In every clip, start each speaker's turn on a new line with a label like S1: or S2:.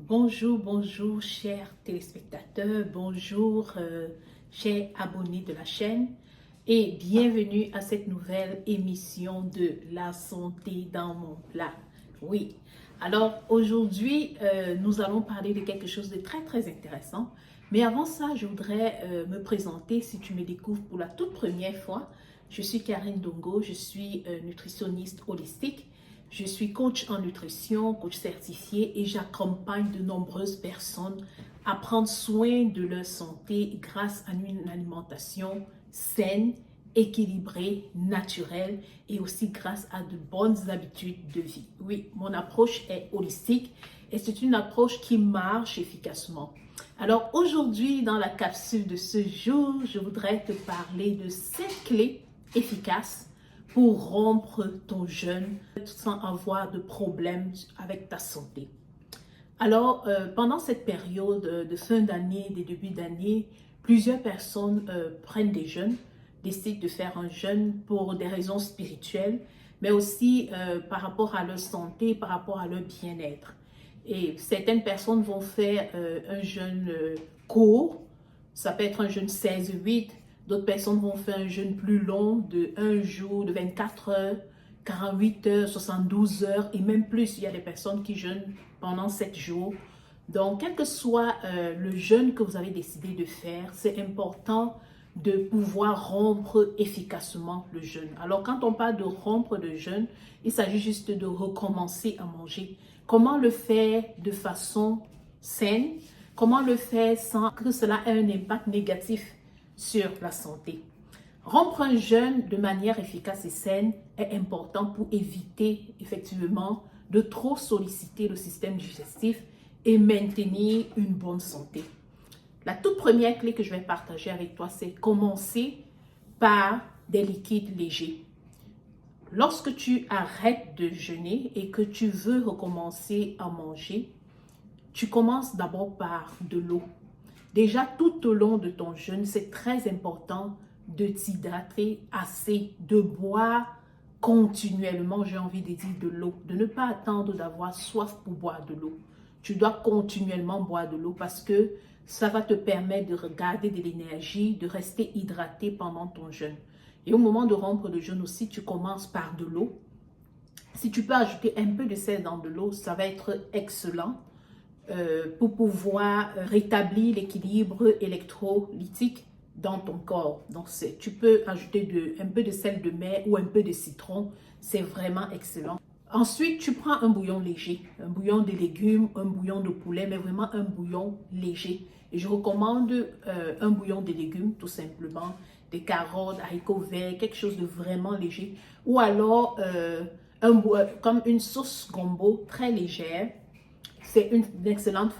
S1: Bonjour, bonjour, chers téléspectateurs, bonjour, chers abonnés de la chaîne et bienvenue à cette nouvelle émission de La santé dans mon plat. Oui, alors aujourd'hui, nous allons parler de quelque chose de très intéressant. Mais avant ça, je voudrais me présenter si tu me découvres pour la toute première fois. Je suis Karine Dongo, je suis nutritionniste holistique. Je suis coach en nutrition, coach certifié et j'accompagne de nombreuses personnes à prendre soin de leur santé grâce à une alimentation saine, équilibrée, naturelle et aussi grâce à de bonnes habitudes de vie. Oui, mon approche est holistique et c'est une approche qui marche efficacement. Alors aujourd'hui, dans la capsule de ce jour, je voudrais te parler de 7 clés efficaces pour rompre ton jeûne sans avoir de problème avec ta santé. Alors, pendant cette période de fin d'année, des débuts d'année, plusieurs personnes prennent des jeûnes, décident de faire un jeûne pour des raisons spirituelles, mais aussi par rapport à leur santé, par rapport à leur bien-être. Et certaines personnes vont faire un jeûne court, ça peut être un jeûne 16-8, d'autres personnes vont faire un jeûne plus long de 1 jour, de 24 heures, 48 heures, 72 heures et même plus. Il y a des personnes qui jeûnent pendant 7 jours. Donc, quel que soit le jeûne que vous avez décidé de faire, c'est important de pouvoir rompre efficacement le jeûne. Alors, quand on parle de rompre le jeûne, il s'agit juste de recommencer à manger. Comment le faire de façon saine? Comment le faire sans que cela ait un impact négatif sur la santé? Rompre un jeûne de manière efficace et saine est important pour éviter effectivement de trop solliciter le système digestif et maintenir une bonne santé. La toute première clé que je vais partager avec toi, c'est commencer par des liquides légers. Lorsque tu arrêtes de jeûner et que tu veux recommencer à manger, tu commences d'abord par de l'eau. Déjà, tout au long de ton jeûne, c'est très important de t'hydrater assez, de boire continuellement, j'ai envie de dire de l'eau, de ne pas attendre d'avoir soif pour boire de l'eau. Tu dois continuellement boire de l'eau parce que ça va te permettre de garder de l'énergie, de rester hydraté pendant ton jeûne. Et au moment de rompre le jeûne aussi, tu commences par de l'eau. Si tu peux ajouter un peu de sel dans de l'eau, ça va être excellent pour pouvoir rétablir l'équilibre électrolytique dans ton corps. Donc, tu peux ajouter un peu de sel de mer ou un peu de citron. C'est vraiment excellent. Ensuite, tu prends un bouillon léger, un bouillon de légumes, un bouillon de poulet, mais vraiment un bouillon léger. Et je recommande un bouillon de légumes, tout simplement, des carottes, haricots verts, quelque chose de vraiment léger. Ou alors, comme une sauce gombo très légère. C'est une excellente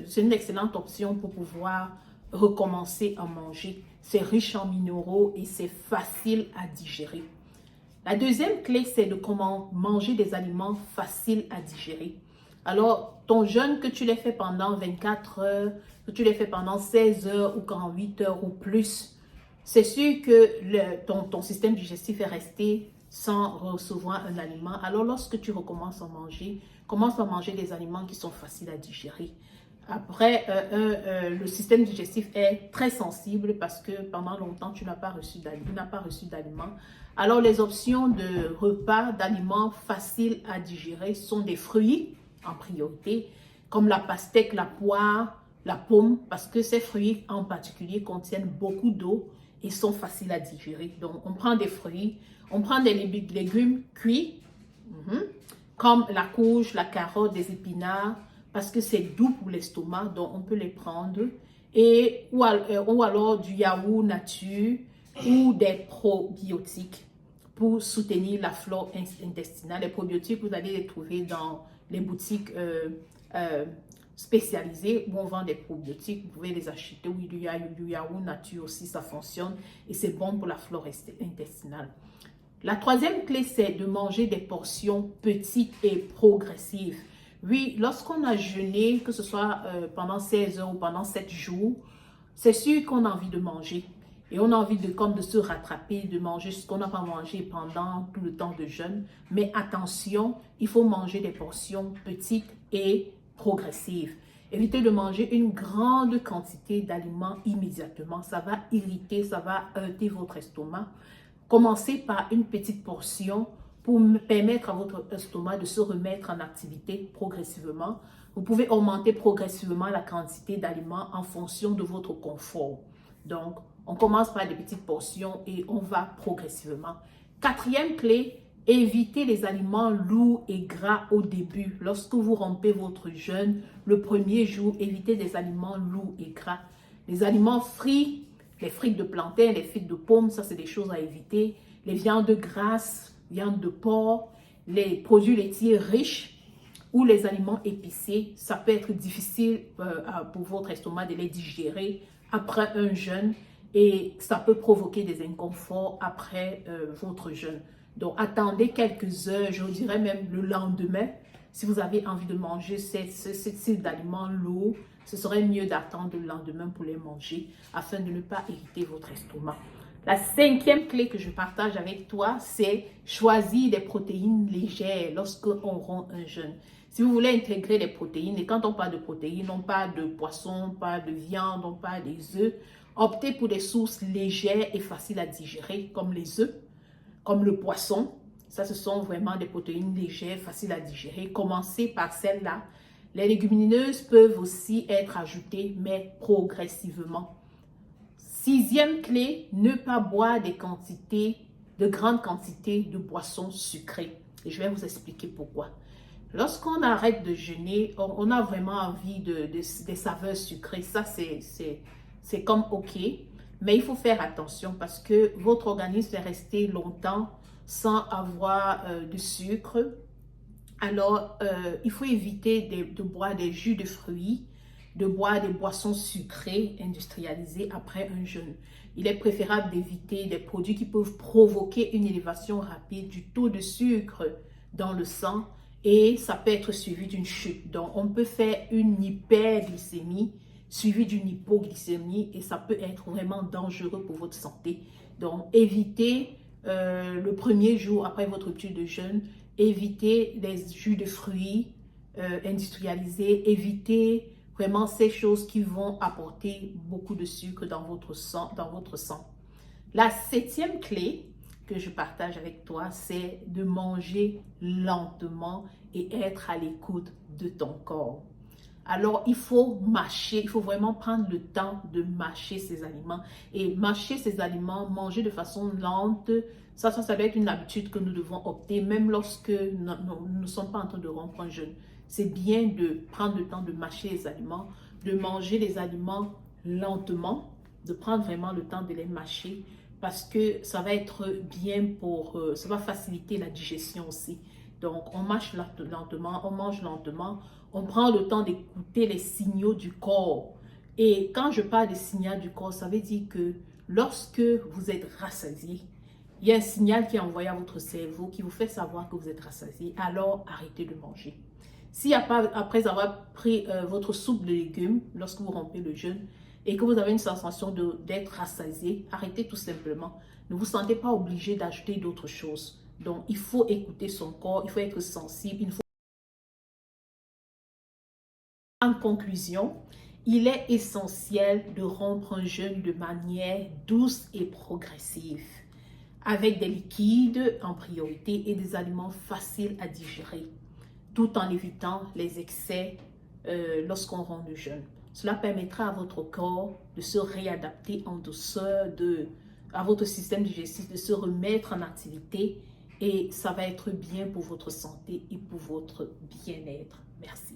S1: c'est une excellente option pour pouvoir recommencer à manger. C'est riche en minéraux et c'est facile à digérer. La deuxième clé, c'est de comment manger des aliments faciles à digérer. Alors, ton jeûne, que tu l'aies fait pendant 24 heures, que tu l'aies fait pendant 16 heures ou 48 heures ou plus, c'est sûr que ton système digestif est resté sans recevoir un aliment. Alors, lorsque tu recommences à manger, commence à manger des aliments qui sont faciles à digérer. Après, le système digestif est très sensible parce que pendant longtemps, tu n'as pas reçu d'aliments. Alors, les options de repas, d'aliments faciles à digérer sont des fruits en priorité, comme la pastèque, la poire, la pomme, parce que ces fruits en particulier contiennent beaucoup d'eau et sont faciles à digérer. Donc, on prend des fruits, on prend des légumes cuits, comme la courge, la carotte, des épinards, parce que c'est doux pour l'estomac, donc on peut les prendre. Ou alors du yaourt nature ou des probiotiques pour soutenir la flore intestinale. Les probiotiques, vous allez les trouver dans les boutiques spécialisées où on vend des probiotiques. Vous pouvez les acheter. Oui, du yaourt nature aussi, ça fonctionne et c'est bon pour la flore intestinale. La troisième clé, c'est de manger des portions petites et progressives. Oui, lorsqu'on a jeûné, que ce soit pendant 16 heures ou pendant 7 jours, c'est sûr qu'on a envie de manger. Et on a envie de se rattraper, de manger ce qu'on n'a pas mangé pendant tout le temps de jeûne. Mais attention, il faut manger des portions petites et progressive. Évitez de manger une grande quantité d'aliments immédiatement. Ça va irriter, ça va heurter votre estomac. Commencez par une petite portion pour permettre à votre estomac de se remettre en activité progressivement. Vous pouvez augmenter progressivement la quantité d'aliments en fonction de votre confort. Donc, on commence par des petites portions et on va progressivement. Quatrième clé, évitez les aliments lourds et gras au début. Lorsque vous rompez votre jeûne, le premier jour, évitez des aliments lourds et gras. Les aliments frits, les frites de plantain, les frites de pommes, ça c'est des choses à éviter. Les viandes grasses, viande de porc, les produits laitiers riches ou les aliments épicés, ça peut être difficile pour votre estomac de les digérer après un jeûne et ça peut provoquer des inconforts après votre jeûne. Donc, attendez quelques heures, je dirais même le lendemain. Si vous avez envie de manger ce type d'aliments lourds, ce serait mieux d'attendre le lendemain pour les manger afin de ne pas irriter votre estomac. La cinquième clé que je partage avec toi, c'est choisir des protéines légères lorsqu'on rompt un jeûne. Si vous voulez intégrer les protéines, et quand on parle de protéines, on parle de poisson, on parle de viande, on parle des œufs, optez pour des sources légères et faciles à digérer, comme les œufs, comme le poisson. Ça, ce sont vraiment des protéines légères, faciles à digérer. Commencez par celles-là. Les légumineuses peuvent aussi être ajoutées, mais progressivement. Sixième clé, ne pas boire de grandes quantités de boissons sucrées. Et je vais vous expliquer pourquoi. Lorsqu'on arrête de jeûner, on a vraiment envie des saveurs sucrées. Ça, c'est comme OK. Mais il faut faire attention parce que votre organisme est resté longtemps sans avoir de sucre. Alors, il faut éviter de boire des jus de fruits, de boire des boissons sucrées industrialisées après un jeûne. Il est préférable d'éviter des produits qui peuvent provoquer une élévation rapide du taux de sucre dans le sang et ça peut être suivi d'une chute. Donc, on peut faire une hyperglycémie suivie d'une hypoglycémie et ça peut être vraiment dangereux pour votre santé. Donc, évitez le premier jour après votre rupture de jeûne, évitez les jus de fruits industrialisés, évitez vraiment ces choses qui vont apporter beaucoup de sucre dans votre sang. La septième clé que je partage avec toi, c'est de manger lentement et être à l'écoute de ton corps. Alors, il faut mâcher, il faut vraiment prendre le temps de mâcher ces aliments. Et mâcher ces aliments, manger de façon lente, ça doit être une habitude que nous devons opter, même lorsque nous ne sommes pas en train de rompre un jeûne. C'est bien de prendre le temps de mâcher les aliments, de manger les aliments lentement, de prendre vraiment le temps de les mâcher, parce que ça va être bien ça va faciliter la digestion aussi. Donc, on mâche lentement, on mange lentement, on prend le temps d'écouter les signaux du corps. Et quand je parle des signaux du corps, ça veut dire que lorsque vous êtes rassasié, il y a un signal qui est envoyé à votre cerveau qui vous fait savoir que vous êtes rassasié, alors arrêtez de manger. Si après avoir pris votre soupe de légumes, lorsque vous rompez le jeûne, et que vous avez une sensation d'être rassasié, arrêtez tout simplement. Ne vous sentez pas obligé d'ajouter d'autres choses. Donc, il faut écouter son corps, il faut être sensible. En conclusion, il est essentiel de rompre un jeûne de manière douce et progressive, avec des liquides en priorité et des aliments faciles à digérer, tout en évitant les excès lorsqu'on rompt le jeûne. Cela permettra à votre corps de se réadapter en douceur, à votre système digestif de se remettre en activité et ça va être bien pour votre santé et pour votre bien-être. Merci.